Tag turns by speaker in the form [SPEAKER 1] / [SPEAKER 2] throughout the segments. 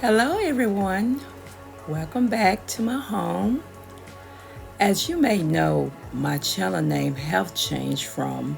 [SPEAKER 1] Hello, everyone. Welcome back to my home. As you may know, my channel name have changed from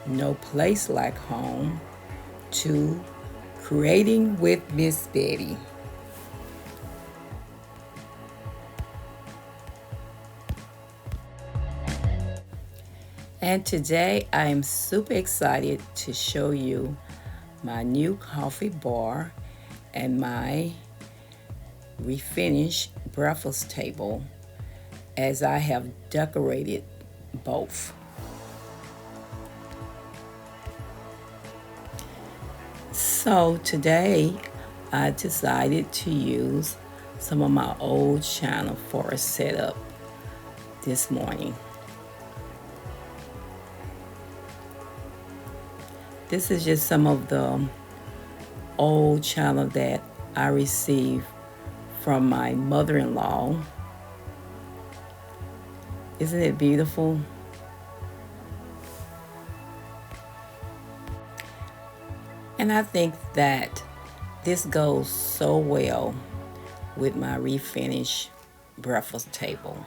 [SPEAKER 1] No Place Like Home to Creating with Miss Betty. And today I am super excited to show you my new coffee bar and my refinished breakfast table as I have decorated both. So today I decided to use some of my old channel for a setup this morning. This is just some of the old channel that I received from my mother-in-law. Isn't it beautiful? And I think that this goes so well with my refinished breakfast table.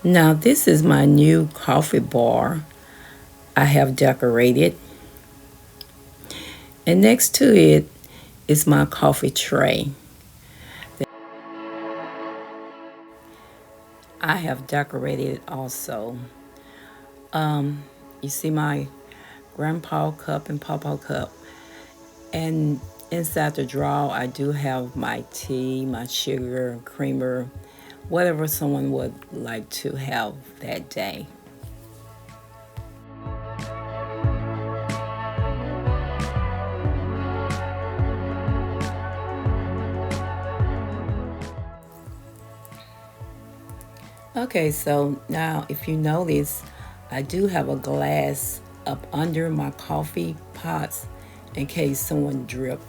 [SPEAKER 1] Now this is my new coffee bar I have decorated. And next to it is my coffee tray. I have decorated also. You see my grandpa cup and papa cup. And inside the drawer, I do have my tea, my sugar, creamer, whatever someone would like to have that day. Okay, so now if you notice, I do have a glass up under my coffee pots in case someone drip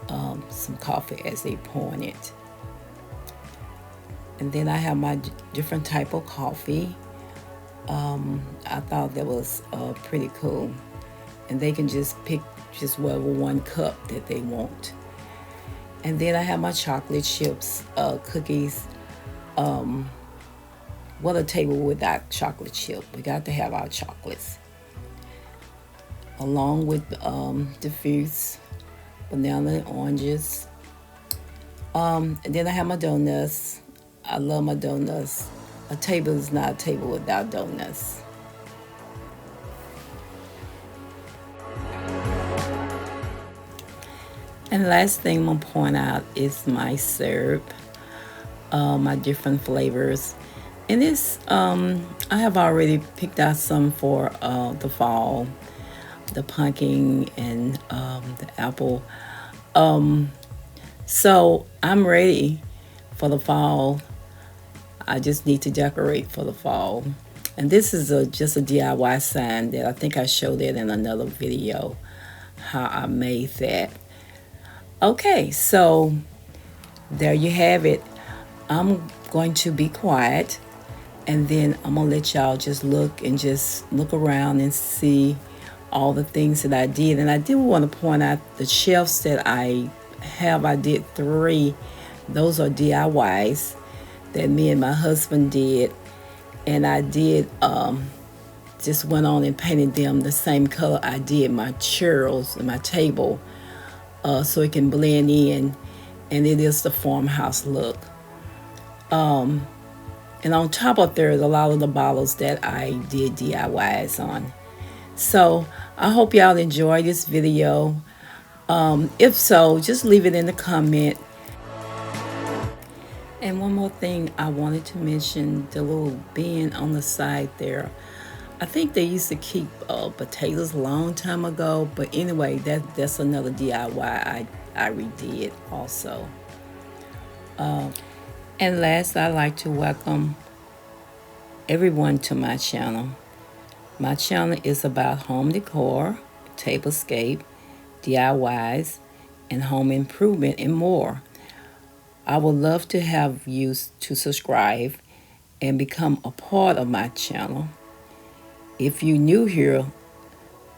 [SPEAKER 1] some coffee as they pour it. And then I have my different type of coffee. I thought that was pretty cool. And they can just pick just whatever one cup that they want. And then I have my chocolate chips, cookies. What a table without chocolate chip. We got to have our chocolates. Along with the fruits, banana and oranges. And then I have my donuts. I love my donuts. A table is not a table without donuts. And last thing I'm gonna point out is my syrup, my different flavors. And this, I have already picked out some for the fall, the pumpkin and the apple. So I'm ready for the fall. I just need to decorate for the fall. And this is just a DIY sign that I think I showed it in another video, how I made that. Okay, so there you have it. I'm going to be quiet and then I'm gonna let y'all just look around and see all the things that I did. And I did want to point out the shelves that I have. I did 3. Those are DIYs that me and my husband did. And I did just went on and painted them the same color I did my churros and my table, so it can blend in, and it is the farmhouse look. And on top of there is a lot of the bottles that I did DIYs on. So I hope y'all enjoy this video. If so, just leave it in the comment. And one more thing I wanted to mention, the little bin on the side there. I think they used to keep potatoes a long time ago, but anyway, that's another DIY I redid also. And last, I'd like to welcome everyone to my channel. My channel is about home decor, tablescape, DIYs, and home improvement and more. I would love to have you to subscribe and become a part of my channel. If you're new here,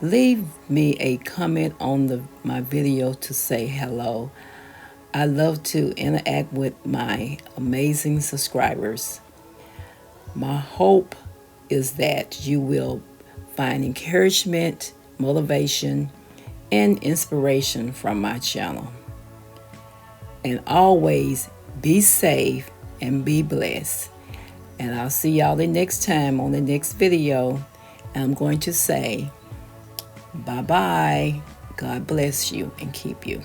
[SPEAKER 1] leave me a comment on my video to say hello. I love to interact with my amazing subscribers. My hope is that you will find encouragement, motivation, and inspiration from my channel. And always be safe and be blessed. And I'll see y'all the next time on the next video. And I'm going to say bye-bye. God bless you and keep you.